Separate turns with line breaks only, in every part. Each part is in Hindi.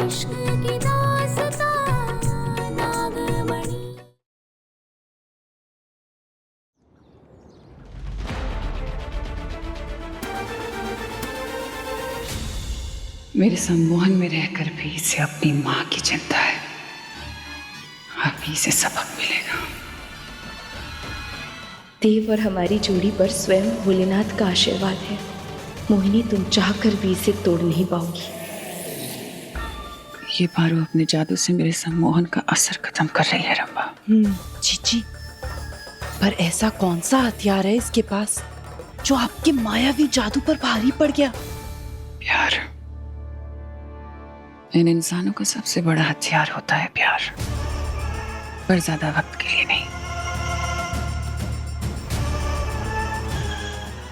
इश्क की दास्तां नागमणि।
मेरे सम्मोहन में रहकर भी इसे अपनी माँ की चिंता है। अभी इसे सबक मिलेगा।
देव और हमारी जोड़ी पर स्वयं भोलेनाथ का आशीर्वाद है। मोहिनी, तुम चाहकर भी इसे तोड़ नहीं पाओगी।
ये पारो अपने जादू से मेरे सम्मोहन का असर खत्म कर रही है रंभा।
जीजी, पर ऐसा कौन सा हथियार है इसके पास जो आपके मायावी जादू पर भारी पड़ गया?
प्यार। इन इंसानों का सबसे बड़ा हथियार होता है प्यार, पर ज्यादा वक्त के लिए नहीं।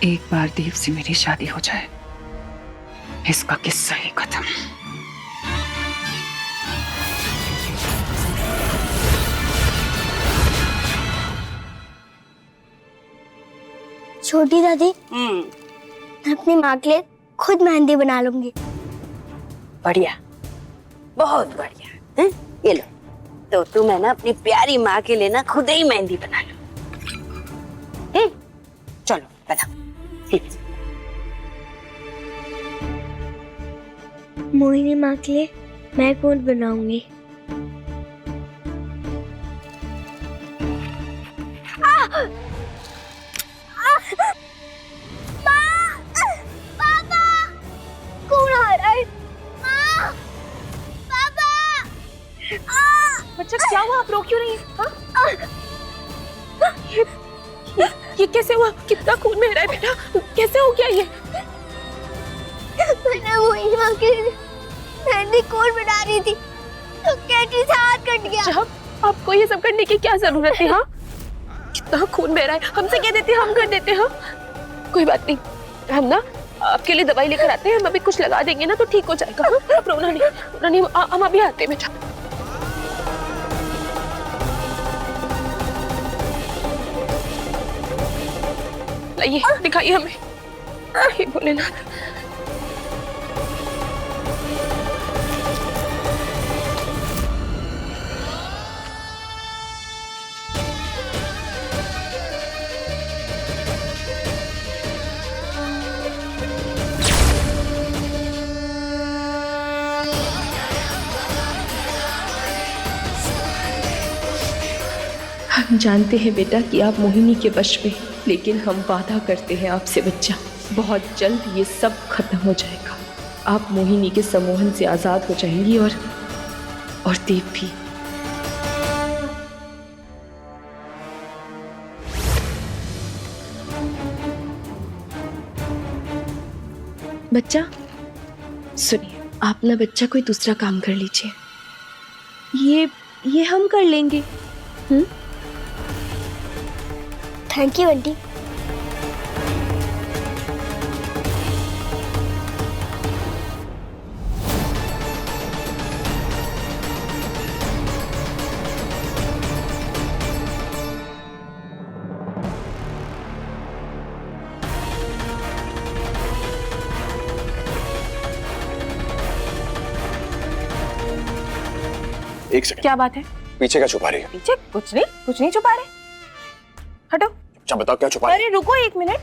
एक बार देव से मेरी शादी हो जाए, इसका किस्सा ही खत्म।
छोटी दादी, मैं अपनी माँ के लिए खुद मेहंदी बना लूंगी।
बढ़िया, बहुत बढ़िया है? ये लो, तो तुम है ना अपनी प्यारी माँ के लिए ना खुद ही मेहंदी बना लो। चलो बनाओ।
मोहिनी माँ के लिए मैं कौन बनाऊंगी?
बच्चा, क्या हुआ? आप रो क्यों रही हैं? ये कैसे हुआ? कितना खून बह रहा है बेटा? कैसे हो गया ये?
मैंने मोहिनी माँ के लिए मेहंदी कौन बना रही थी तो कैंची से हाथ कट गया।
जब आपको ये सब करने की क्या जरूरत है? हाँ, कितना खून बह रहा है, हमसे कह देते, हम कर देते। हाँ, कोई बात नहीं, हम ना आपके लिए दवाई लेकर आते हैं। हम अभी कुछ लगा देंगे ना तो ठीक हो जाएगा। हाँ? आप रोना नहीं, हम अभी आते हैं बेटा। लाइए, दिखाइए हमें। हे भोलेनाथ। हम जानते हैं बेटा कि आप मोहिनी के वश में, लेकिन हम वादा करते हैं आपसे बच्चा, बहुत जल्द ये सब खत्म हो जाएगा। आप मोहिनी के सम्मोहन से आजाद हो जाएंगी और देव भी। बच्चा सुनिए, आप ना बच्चा कोई दूसरा काम कर लीजिए। ये हम कर लेंगे।
Thank you aunty.
एक सेकंड,
क्या बात है?
पीछे क्या छुपा रही है?
पीछे कुछ नहीं छुपा रहे। हटो।
अच्छा बताओ क्या छुपा रही है?
अरे रुको एक मिनट,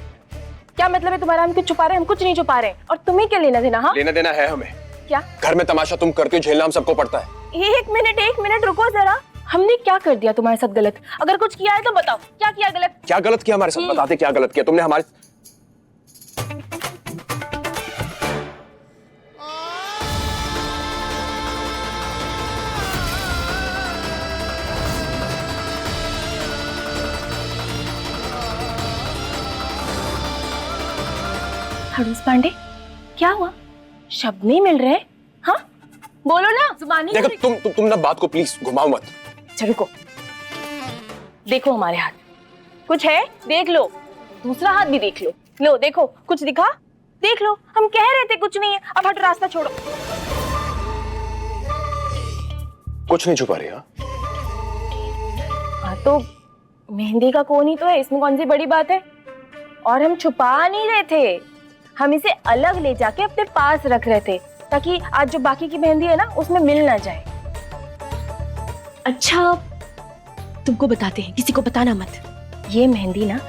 क्या मतलब है तुम्हारा? हम कुछ छुपा रहे हैं? हम कुछ नहीं छुपा रहे। और तुम्हें क्या लेना देना? हाँ,
लेना देना है हमें।
क्या?
घर में तमाशा तुम करती हो, झेलना हम सबको पड़ता है।
एक मिनट रुको जरा। हमने क्या कर दिया तुम्हारे साथ गलत? अगर कुछ किया है तो बताओ, क्या किया गलत?
क्या गलत किया हमारे साथ? बताते क्या गलत किया तुमने हमारे?
हड़ूस पांडे, क्या हुआ? शब्द नहीं मिल रहे? हाँ, बोलो ना, जुबान नहीं।
देखो तुम ना बात को प्लीज घुमाओ मत।
चलो को देखो, हमारे हाथ कुछ है, देख लो। दूसरा हाथ भी देख लो। लो देखो, कुछ दिखा? देख लो, हम कह रहे थे कुछ नहीं है। अब हट, रास्ता छोड़ो।
कुछ नहीं छुपा रही?
हाँ तो मेहंदी का कोन ही तो है, इसमें कौन सी बड़ी बात है? और हम छुपा नहीं रहे थे, हम इसे अलग ले जाके अपने पास रख रहे थे ताकि आज जो बाकी की मेहंदी है ना उसमें मिल ना जाए।
अच्छा, तुमको बताते हैं, किसी को बताना मत।
ये मेहंदी ना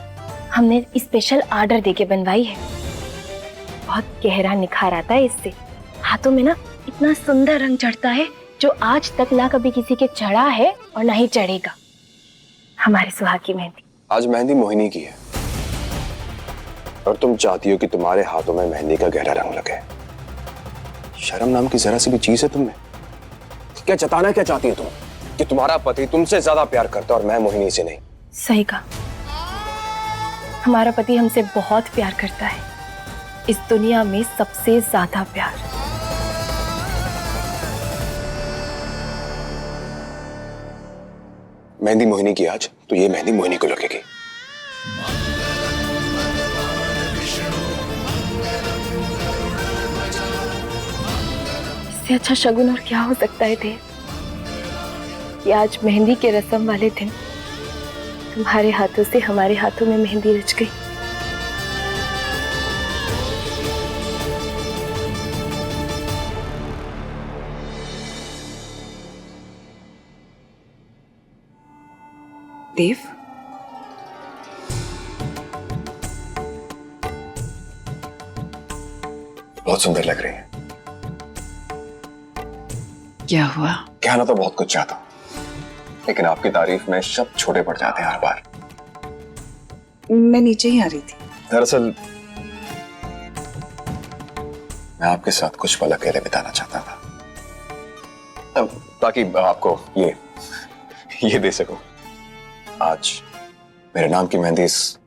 हमने स्पेशल ऑर्डर देके बनवाई है। बहुत गहरा निखार आता है इससे। हाथों में ना इतना सुंदर रंग चढ़ता है जो आज तक ना कभी किसी के चढ़ा है और ना ही चढ़ेगा। हमारे सुहाग की मेहंदी।
आज मेहंदी मोहिनी की है और तुम चाहती हो कि तुम्हारे हाथों में मेहंदी का गहरा रंग लगे। शर्म नाम की जरा सी भी चीज है तुम में? क्या जताना क्या चाहती हो तुम कि तुम्हारा पति तुमसे ज्यादा प्यार करता है और मैं मोहिनी से नहीं?
सही कहा, हमारा पति हमसे बहुत प्यार करता है, इस दुनिया में सबसे ज्यादा प्यार।
मेहंदी मोहिनी की आज, तो ये मेहंदी मोहिनी को लगेगी।
इससे अच्छा शगुन और क्या हो सकता है देव कि आज मेहंदी के रस्म वाले दिन तुम्हारे हाथों से हमारे हाथों में मेहंदी रच गई।
देव,
बहुत सुंदर लग रही है।
क्या हुआ?
कहना तो बहुत कुछ चाहता हूं, लेकिन आपकी तारीफ में शब्द छोटे पड़ जाते हैं हर बार।
मैं नीचे ही आ रही थी।
दरअसल मैं आपके साथ कुछ पल अकेले बिताना चाहता था, ताकि आपको ये दे सकूं। आज मेरे नाम की मेहंदी इस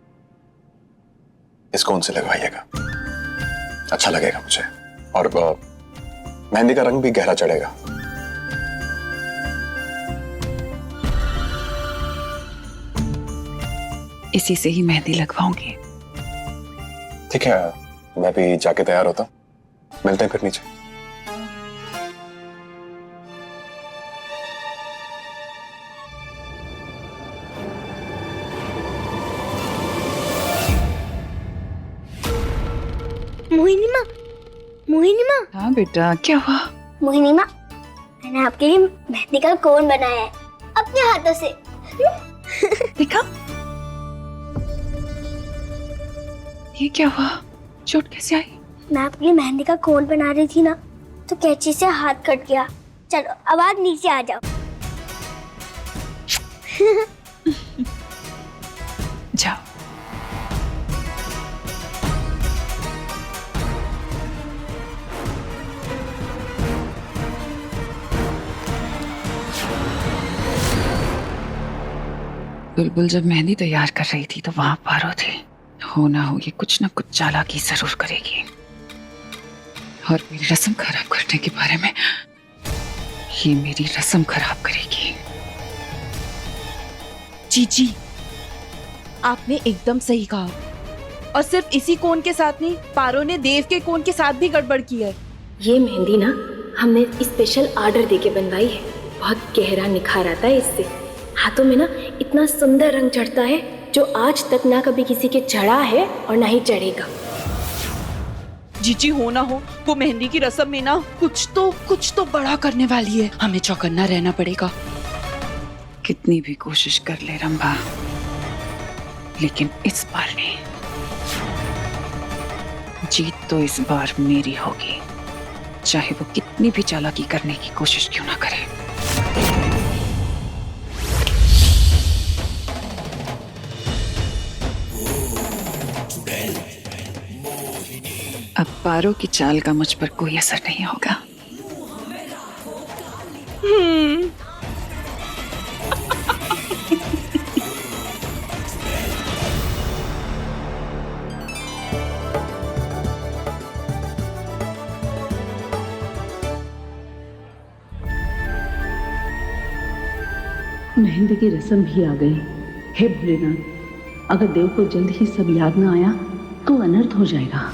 कोन से लगवाइएगा, अच्छा लगेगा मुझे, और मेहंदी का रंग भी गहरा चढ़ेगा।
इसी से ही मेहंदी लगवाऊंगी।
ठीक है, मैं भी जाके तैयार होता हूं, मिलते हैं फिर नीचे।
मोहिनी माँ, मोहिनी माँ,
हाँ बेटा, क्या हुआ?
मोहिनी माँ, मैंने आपके लिए मेहंदी का कोन बनाया है अपने हाथों से।
देखा? ये क्या हुआ? चोट कैसे आई?
मैं आपके लिए मेहंदी का कोन बना रही थी ना, तो कैंची से हाथ कट गया। चलो अब आप नीचे आ जाओ।
जाओ। बुलबुल जब मेहंदी तैयार कर रही थी तो वहां पारो थे। हो ना हो ये कुछ ना कुछ चालाकी जरूर करेगी और मेरी रस्म खराब करने के बारे में ये मेरी रस्म खराब करेगी।
जी, आपने एकदम सही कहा, और सिर्फ इसी कोन के साथ नहीं, पारो ने देव के कोन के साथ भी गड़बड़ की है।
ये मेहंदी ना हमने स्पेशल ऑर्डर देके बनवाई है। बहुत गहरा निखार आता है इससे। हाथों में ना इतना सुंदर रंग चढ़ता है जो आज तक ना कभी किसी के चढ़ा है और ना ही चढ़ेगा।
जी हो ना हो, वो मेहंदी की रस्म में ना कुछ तो बड़ा करने वाली है। हमें चौकन्ना रहना पड़ेगा।
कितनी भी कोशिश कर ले रंभा, लेकिन इस बार नहीं। जीत तो इस बार मेरी होगी, चाहे वो कितनी भी चालाकी करने की कोशिश क्यों ना करे। अब पारो की चाल का मुझ पर कोई असर नहीं होगा।
मेहंदी की रस्म भी आ गई। हे भोलेनाथ, अगर देव को जल्द ही सब याद न आया तो अनर्थ हो जाएगा।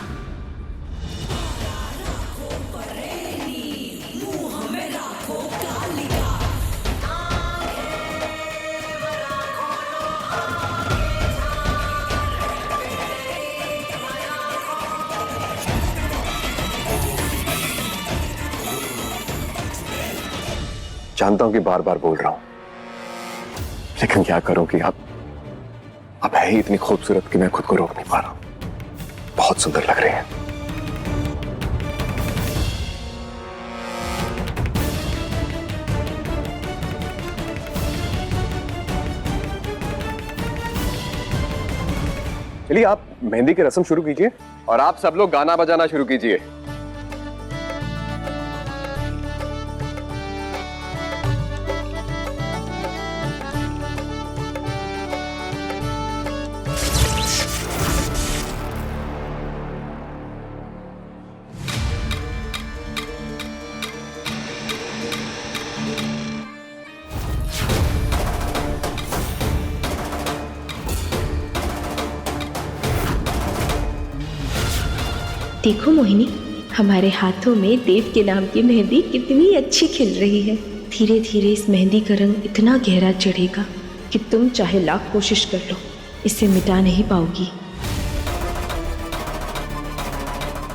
जानता हूं कि बार बार बोल रहा हूं, लेकिन क्या करूं कि आप है ही इतनी खूबसूरत कि मैं खुद को रोक नहीं पा रहा हूं। बहुत सुंदर लग रही हैं। चलिए आप मेहंदी की रस्म शुरू कीजिए और आप सब लोग गाना बजाना शुरू कीजिए।
देखो मोहिनी, हमारे हाथों में देव के नाम की मेहंदी कितनी अच्छी खिल रही है। धीरे धीरे इस मेहंदी का रंग इतना गहरा चढ़ेगा कि तुम चाहे लाख कोशिश कर लो, इसे मिटा नहीं पाओगी।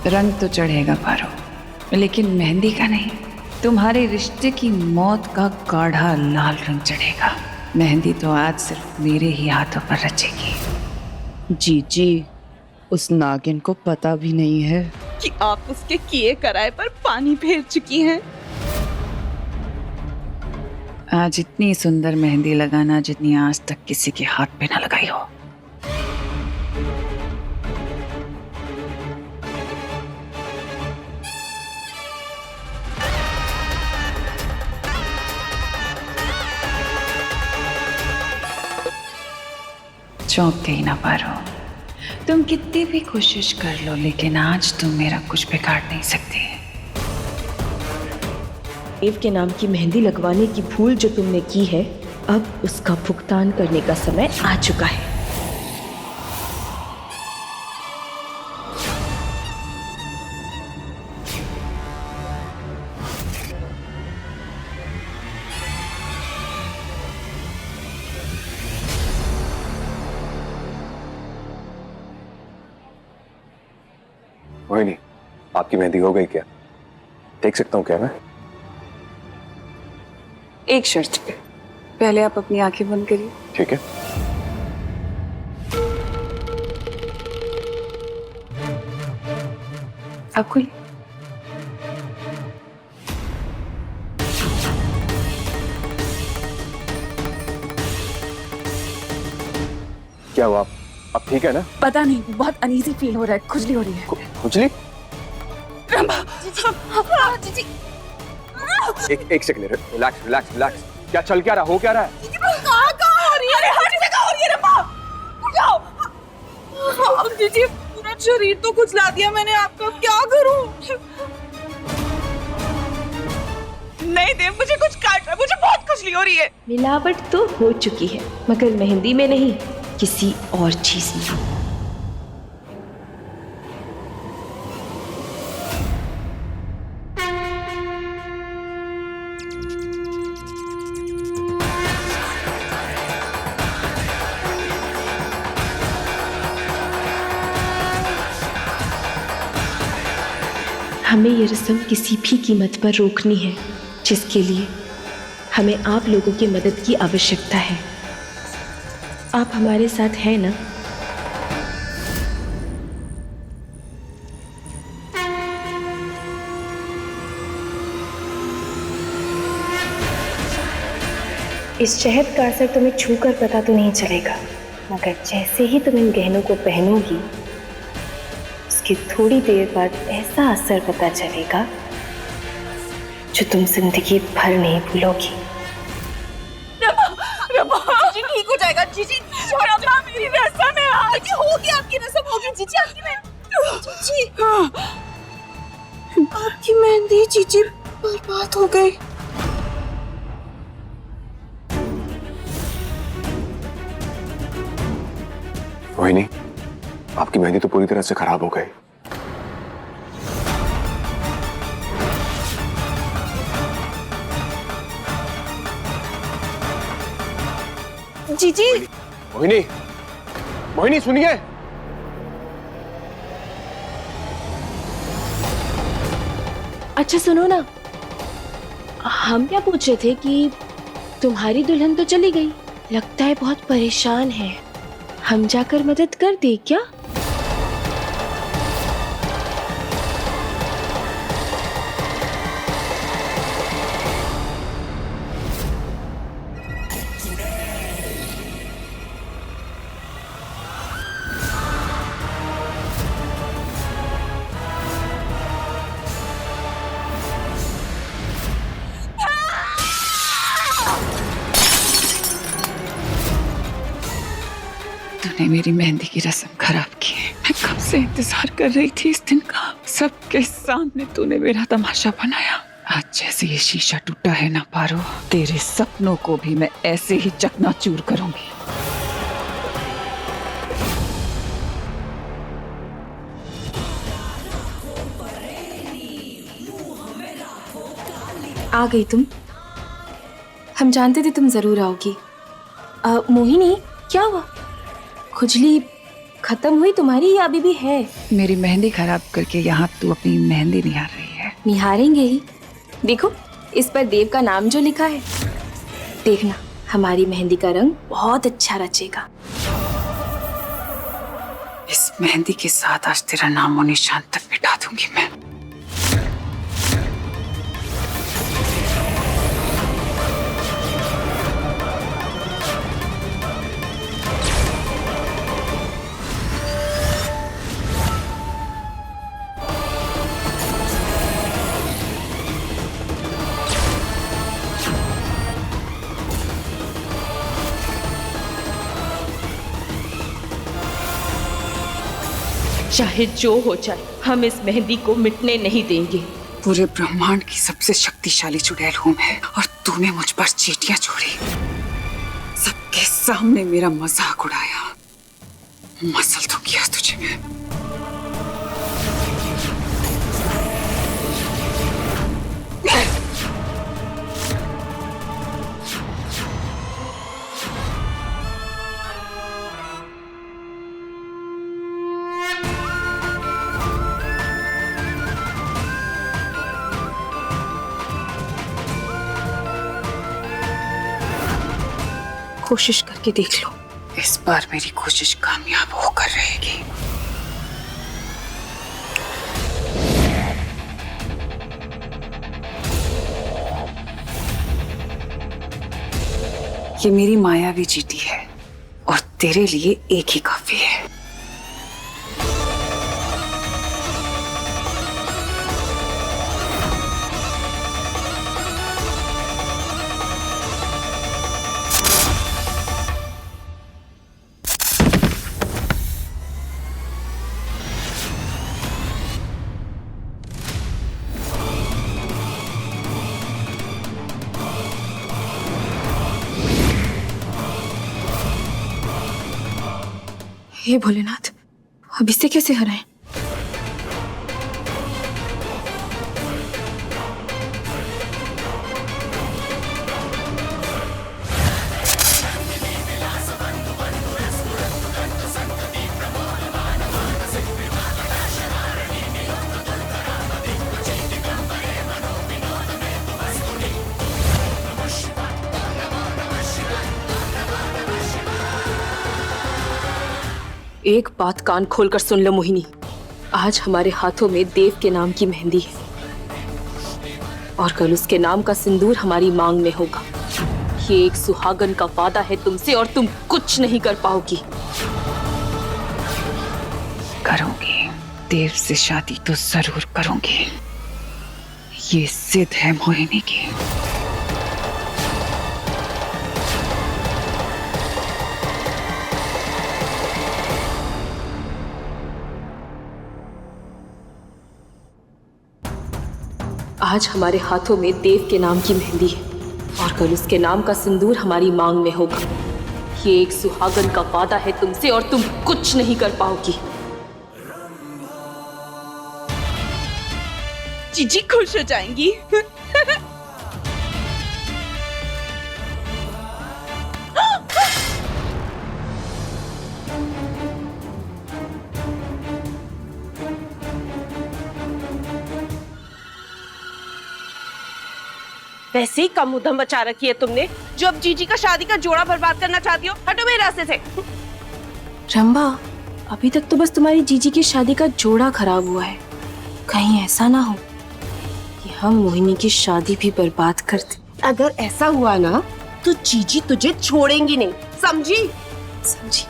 रंग तो चढ़ेगा पारो, लेकिन मेहंदी का नहीं। तुम्हारे रिश्ते की मौत का गाढ़ा लाल रंग चढ़ेगा। मेहंदी तो आज सिर्फ मेरे ही हाथों पर रचेगी।
जीजी, उस नागिन को पता भी नहीं है कि आप उसके किए कराए पर पानी फेर चुकी हैं।
आज इतनी सुंदर मेहंदी लगाना जितनी आज तक किसी के हाथ पे ना लगाई हो। चौंक के ही ना पारो। तुम कितनी भी कोशिश कर लो, लेकिन आज तुम मेरा कुछ बिगाड़ नहीं सकती।
देव के नाम की मेहंदी लगवाने की भूल जो तुमने की है, अब उसका भुगतान करने का समय आ चुका है।
मोहिनी, आपकी मेहंदी हो गई क्या? देख सकता हूँ क्या मैं?
एक शर्त पे, पहले आप अपनी आंखें बंद करिए।
ठीक है।
आप खोलिए।
क्या हुआ? अब ठीक है ना?
पता नहीं, बहुत अनईजी फील हो रहा है, खुजली हो रही है।
खुजली?
जीजी,
एक सेकंड, रिलैक्स रिलैक्स रिलैक्स। क्या चल क्या रहा, हो क्या रहा है?
कहाँ हो रही है? अरे हर जगह हो रही है रे बाप। जाओ। जीजी, पूरा शरीर तो खुजला दिया मैंने आपका, क्या करूं? नहीं देव, मुझे कुछ काट रहा है, मुझे बहुत खुजली हो रही है।
मिलावट तो हो चुकी है, मगर मेहंदी में नहीं, किसी और चीज में। हमें ये रस्म किसी भी कीमत पर रोकनी है, जिसके लिए हमें आप लोगों की मदद की आवश्यकता है। आप हमारे साथ हैं ना? इस शहद का असर तुम्हें छूकर पता तो नहीं चलेगा, मगर जैसे ही तुम इन गहनों को पहनोगी, उसकी थोड़ी देर बाद ऐसा असर पता चलेगा जो तुम जिंदगी भर नहीं भूलोगी।
जीजी ठीक हो जाएगा। जीजी रमा, मेरी रस्म है आज। होगी आपकी रस्म, होगी जीजी आपकी मेहंदी। जीजी आपकी मेहंदी जीजी बर्बाद हो गई।
मोहिनी, आपकी मेहंदी तो पूरी तरह से खराब हो गई।
जीजी,
मोहिनी, मोहिनी सुनिए।
अच्छा सुनो ना, हम क्या पूछ रहे थे कि तुम्हारी दुल्हन तो चली गई, लगता है बहुत परेशान है। हम जाकर मदद कर दे क्या?
तूने मेरी मेहंदी की रस्म खराब की है। मैं कब से इंतजार कर रही थी इस दिन का। सबके सामने तूने मेरा तमाशा बनाया। आज जैसे ये शीशा टूटा है ना पारो, तेरे सपनों को भी मैं ऐसे ही चकनाचूर करूंगी।
आ गई तुम। हम जानते थे तुम जरूर आओगी। मोहिनी, क्या हुआ? खुजली खत्म हुई तुम्हारी या अभी भी है?
मेरी मेहंदी खराब करके यहाँ तू अपनी मेहंदी निहार रही है।
निहारेंगे ही। देखो, इस पर देव का नाम जो लिखा है, देखना हमारी मेहंदी का रंग बहुत अच्छा रचेगा।
इस मेहंदी के साथ आज तेरा नामो निशान तक मिटा दूंगी मैं।
चाहे जो हो जाए, हम इस मेहंदी को मिटने नहीं देंगे।
पूरे ब्रह्मांड की सबसे शक्तिशाली चुड़ैल हूं मैं, और तूने मुझ पर चींटियां छोड़ी। सबके सामने मेरा मजाक उड़ाया। मसल तो किया तुझे मैं।
कोशिश करके देख लो।
इस बार मेरी कोशिश कामयाब होकर रहेगी। ये मेरी मायावी चींटी है और तेरे लिए एक ही काफी है।
हे भोलेनाथ, अब इसे कैसे हराएं? एक बात कान खोलकर सुन लो मोहिनी, आज हमारे हाथों में देव के नाम की मेहंदी है और कल उसके नाम का सिंदूर हमारी मांग में होगा। ये एक सुहागन का वादा है तुमसे और तुम कुछ नहीं कर पाओगी।
करूंगी, देव से शादी तो जरूर करूंगी। ये जिद है मोहिनी की।
आज हमारे हाथों में देव के नाम की मेहंदी है और कल उसके नाम का सिंदूर हमारी मांग में होगा। ये एक सुहागन का वादा है तुमसे और तुम कुछ नहीं कर पाओगी।
जीजी खुश हो जाएंगी। वैसे ही कम उधम बचा रखी है तुमने, जो अब जीजी का शादी का जोड़ा बर्बाद करना चाहती हो। हटो मेरे रास्ते से।
रंभा, अभी तक तो बस तुम्हारी जीजी की शादी का जोड़ा खराब हुआ है, कहीं ऐसा ना हो कि हम मोहिनी की शादी भी बर्बाद कर दें।
अगर ऐसा हुआ ना तो जीजी तुझे छोड़ेंगी नहीं, समझी?
समझी।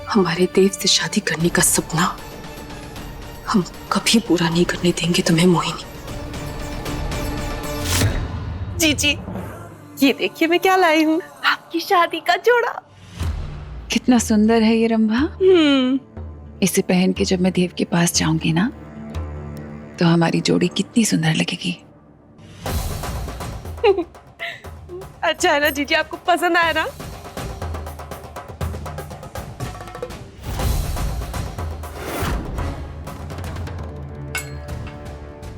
हमारे देव से शादी करने का सपना हम कभी पूरा नहीं करने देंगे तुम्हें मोहिनी।
जीजी, ये देखिए मैं क्या लाई हूँ, आपकी शादी का जोड़ा।
कितना सुंदर है ये रंभा। इसे पहन के जब मैं देव के पास जाऊंगी ना तो हमारी जोड़ी कितनी सुंदर लगेगी।
अच्छा है ना जीजी, आपको पसंद आया ना?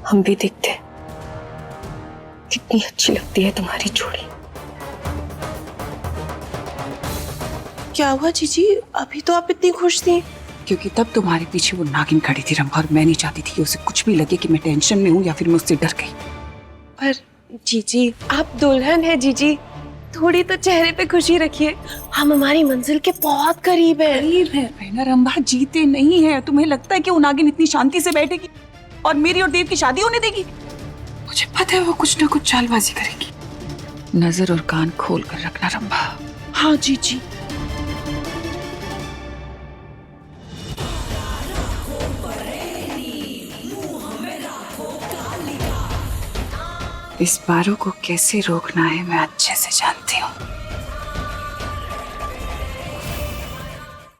हम भी देखते हैं कितनी अच्छी लगती है तुम्हारी जोड़ी।
क्या हुआ जीजी, अभी तो आप इतनी खुश थी।
क्योंकि तब तुम्हारे पीछे वो नागिन खड़ी थी रंभा, और मैं नहीं चाहती थी कि उसे कुछ भी लगे कि मैं टेंशन में हूँ या फिर मैं उससे डर गई।
पर जीजी, आप दुल्हन है जीजी, थोड़ी तो चेहरे पे खुशी रखिए। हम हमारी मंजिल के बहुत करीब है।
करीब है ना रंभा, जीते नहीं है। तुम्हें लगता है कि वो नागिन इतनी शांति से बैठेगी और मेरी और देव की शादी होने देगी? मुझे पता है वो कुछ ना कुछ चालबाजी करेगी। नजर और कान खोल कर रखना रंभा।
हाँ जीजी।
इस पारो को कैसे रोकना है मैं अच्छे से जानती हूँ।